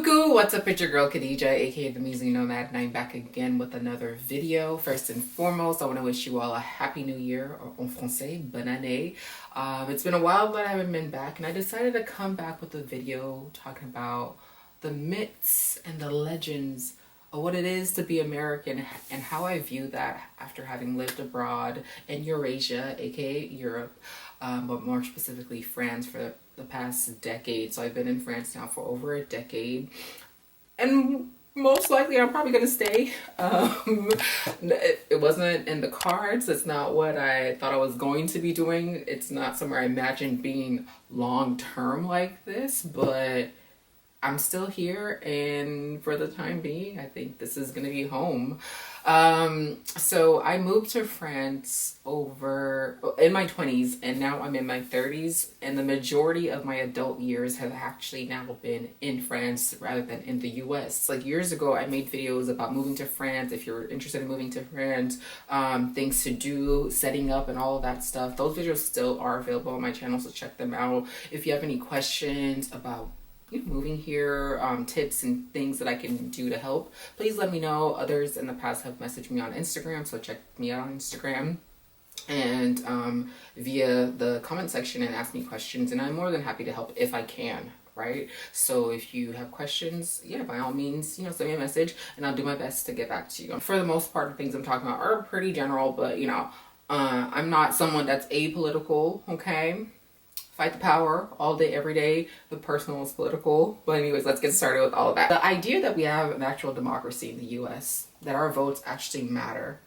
Coucou, what's up? It's your girl Kadija, aka the Musing Nomad, and I'm back again with another video. First and foremost, I want to wish you all a happy new year, or en français, bonne année. It's been a while that I haven't been back, and I decided to come back with a video talking about the myths and the legends of what it is to be American and how I view that after having lived abroad in Eurasia, aka Europe, but more specifically France for the past decade. So I've been in France now for over a decade, and most likely I'm probably gonna stay. It wasn't in the cards. It's not what I thought I was going to be doing. It's not somewhere I imagined being long term like this, but I'm still here, and for the time being, I think this is gonna be home. So I moved to France in my 20s, and now I'm in my 30s, and the majority of my adult years have actually now been in France rather than in the US. Like years ago, I made videos about moving to France. If you're interested in moving to France, things to do, setting up, and all of that stuff. Those videos still are available on my channel, so check them out. If you have any questions about moving here, tips and things that I can do to help, please let me know. Others in the past have messaged me on Instagram, so check me out on Instagram and via the comment section and ask me questions, and I'm more than happy to help if I can, right? So if you have questions, yeah, by all means, send me a message and I'll do my best to get back to you. For the most part, the things I'm talking about are pretty general, but I'm not someone that's apolitical, okay? Fight the power all day, every day. The personal is political. But anyways, let's get started with all of that. The idea that we have an actual democracy in the US, that our votes actually matter.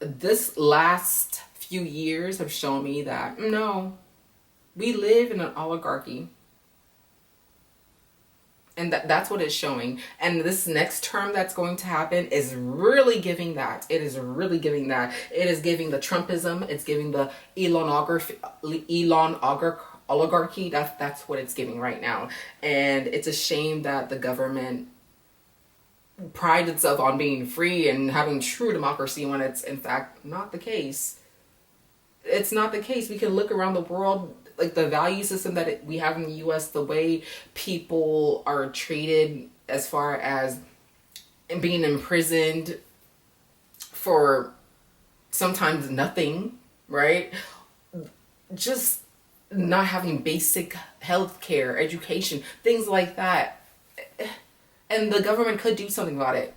This last few years have shown me that no, we live in an oligarchy. And that's what it's showing. And this next term that's going to happen is really giving that. It is really giving that. It is giving the Trumpism. It's giving the elon oligarchy. That's what it's giving right now. And it's a shame that the government prides itself on being free and having true democracy when it's in fact not the case. It's not the case. We can look around the world, like the value system that we have in the US, the way people are treated as far as being imprisoned for sometimes nothing, right? Just not having basic health care, education, things like that. And the government could do something about it,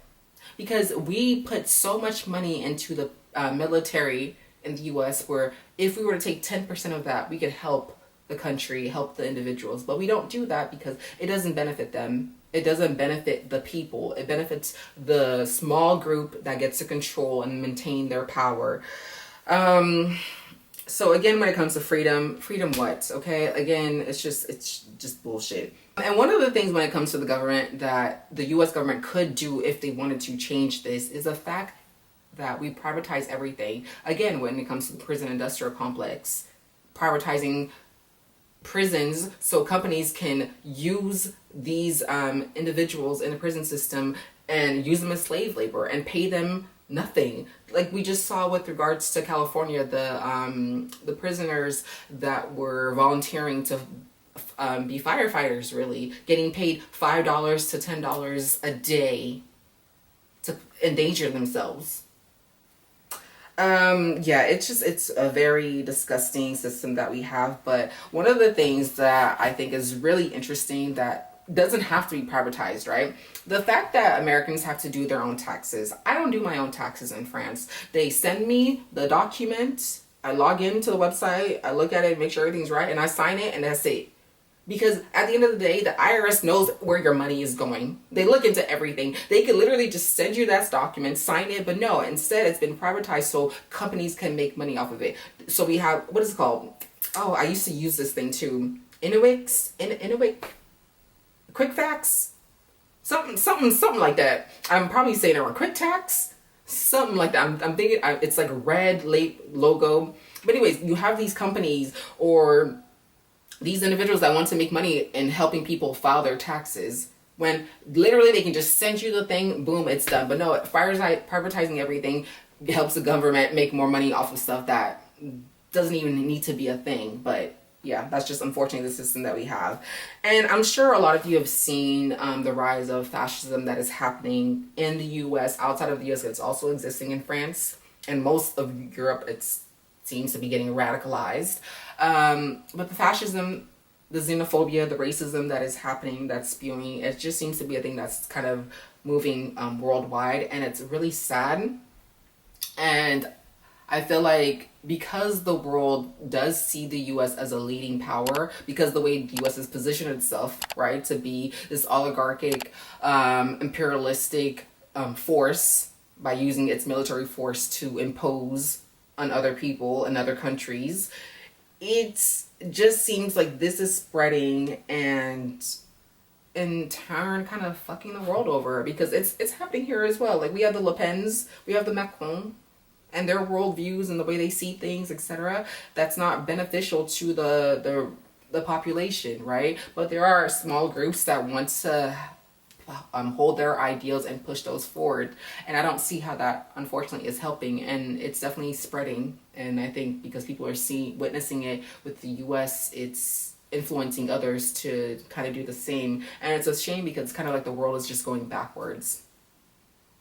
because we put so much money into the military in the US, where if we were to take 10% of that, we could help the country, help the individuals. But we don't do that because it doesn't benefit them. It doesn't benefit the people. It benefits the small group that gets to control and maintain their power. So again, when it comes to freedom what? Okay, again, it's just bullshit. And one of the things when it comes to the government that the US government could do if they wanted to change this is the fact that we privatize everything. Again, when it comes to the prison industrial complex, privatizing prisons so companies can use these individuals in the prison system and use them as slave labor and pay them nothing. Like we just saw with regards to California, the prisoners that were volunteering to be firefighters, really getting paid $5 to $10 a day to endanger themselves. Yeah, it's a very disgusting system that we have. But one of the things that I think is really interesting that doesn't have to be privatized, right? The fact that Americans have to do their own taxes. I don't do my own taxes in France. They send me the document, I log into the website, I look at it, make sure everything's right, and I sign it, and that's it. Because at the end of the day, the IRS knows where your money is going. They look into everything. They could literally just send you that document, sign it, but no, instead it's been privatized so companies can make money off of it. So we have, what is it called? Oh, I used to use this thing too. Inuit, Quick Facts? Something like that. I'm probably saying it wrong. Quick Tax? Something like that. I'm thinking it's like a red logo. But anyways, you have these companies or these individuals that want to make money in helping people file their taxes, when literally they can just send you the thing, boom, it's done. But no, privatizing everything helps the government make more money off of stuff that doesn't even need to be a thing. But yeah, that's just unfortunately the system that we have. And I'm sure a lot of you have seen the rise of fascism that is happening in the US. Outside of the US, it's also existing in France and most of Europe. It seems to be getting radicalized. But the fascism, the xenophobia, the racism that is happening, that's spewing, it just seems to be a thing that's kind of moving worldwide, and it's really sad. And I feel like because the world does see the US as a leading power, because the way the US has positioned itself, right, to be this oligarchic, imperialistic force by using its military force to impose on other people and other countries, it just seems like this is spreading and in turn kind of fucking the world over, because it's happening here as well. Like we have the Le Pens, we have the Macron, and their worldviews and the way they see things, etc. That's not beneficial to the population, right? But there are small groups that want to hold their ideals and push those forward, and I don't see how that unfortunately is helping, and it's definitely spreading. And I think because people are witnessing it with the US, it's influencing others to kind of do the same, and it's a shame because it's kind of like the world is just going backwards.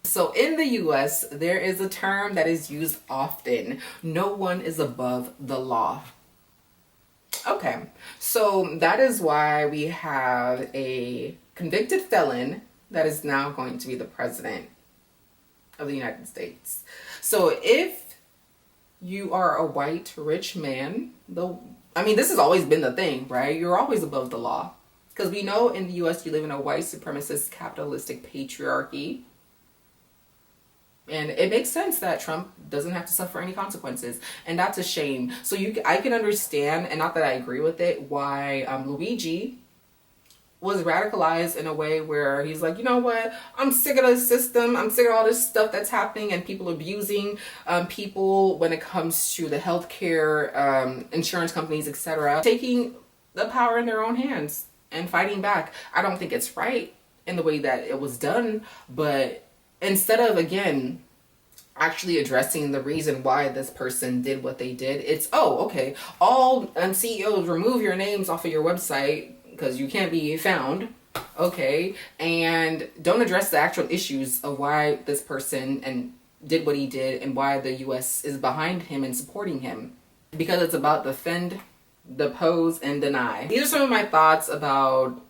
So in the US, there is a term that is used often: no one is above the law. Okay, so that is why we have a convicted felon that is now going to be the president of the United States. So if you are a white, rich man, this has always been the thing, right? You're always above the law. Because we know in the US you live in a white supremacist capitalistic patriarchy. And it makes sense that Trump doesn't have to suffer any consequences. And that's a shame. So I can understand, and not that I agree with it, why Luigi was radicalized in a way where he's like, you know what, I'm sick of the system, I'm sick of all this stuff that's happening and people abusing people when it comes to the healthcare, insurance companies, etc., taking the power in their own hands and fighting back. I don't think it's right in the way that it was done, but instead of, again, actually addressing the reason why this person did what they did, it's, oh, okay, all CEOs, remove your names off of your website because you can't be found, okay, and don't address the actual issues of why this person and did what he did and why the US is behind him and supporting him, because it's about defend, depose, and deny. These are some of my thoughts about,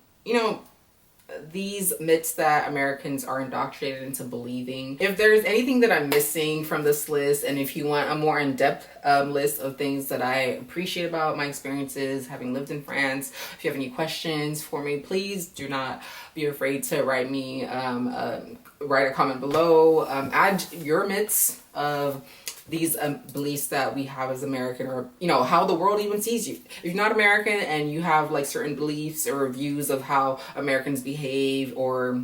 these myths that Americans are indoctrinated into believing. If there's anything that I'm missing from this list, and if you want a more in-depth list of things that I appreciate about my experiences having lived in France, if you have any questions for me, please do not be afraid to write a comment below. Add your myths of these beliefs that we have as American, or how the world even sees you. If you're not American and you have like certain beliefs or views of how Americans behave or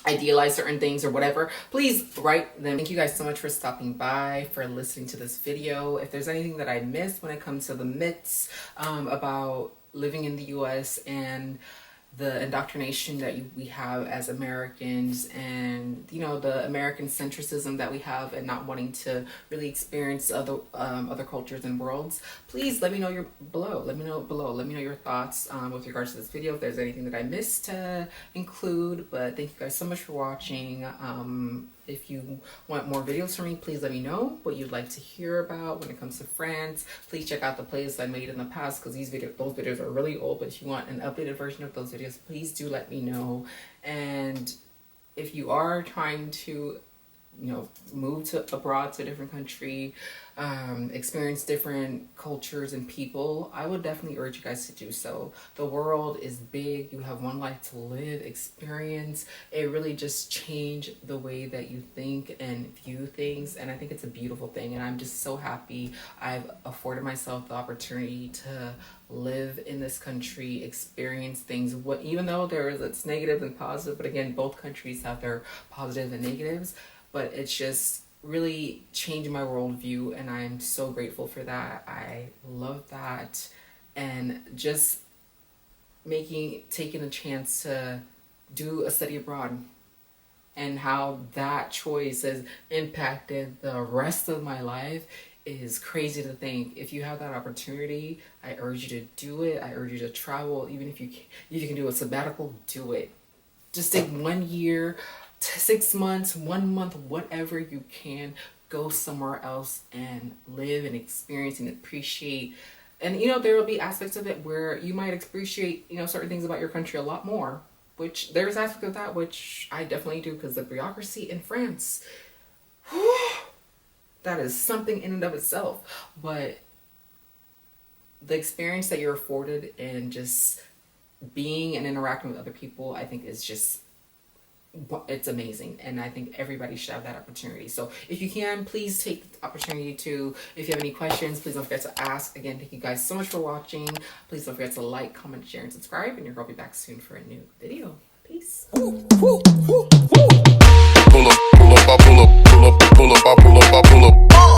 idealize certain things or whatever, please write them. Thank you guys so much for stopping by, for listening to this video. If there's anything that I missed when it comes to the myths about living in the US and the indoctrination that we have as Americans, and the American centricism that we have and not wanting to really experience other cultures and worlds, please let me know below. Let me know your thoughts with regards to this video, if there's anything that I missed to include. But thank you guys so much for watching. If you want more videos from me, please let me know what you'd like to hear about when it comes to France. Please check out the playlists I made in the past, because those videos are really old. But if you want an updated version of those videos, please do let me know. And if you are trying to move abroad to a different country, experience different cultures and people, I would definitely urge you guys to do so. The world is big. You have one life to live, experience. It really just change the way that you think and view things, and I think it's a beautiful thing. And I'm just so happy I've afforded myself the opportunity to live in this country, experience things, even though it's negative and positive. But again, both countries have their positives and negatives. But it's just really changed my worldview, and I'm so grateful for that. I love that. And just taking a chance to do a study abroad, and how that choice has impacted the rest of my life is crazy to think. If you have that opportunity, I urge you to do it. I urge you to travel. Even if you can do a sabbatical, do it. Just take 1 year, 6 months, 1 month, whatever you can. Go somewhere else and live and experience and appreciate. And there will be aspects of it where you might appreciate certain things about your country a lot more. Which there's aspects of that which I definitely do, because the bureaucracy in France, that is something in and of itself. But the experience that you're afforded and just being and interacting with other people, I think it's amazing. And I think everybody should have that opportunity. So if you can, please take the opportunity to, if you have any questions, please don't forget to ask. Again, thank you guys so much for watching. Please don't forget to like, comment, share, and subscribe. And your girl will be back soon for a new video. Peace. Pull up, pull up, pull up, pull up, pull up, pull up, pull up, pull up, pull up.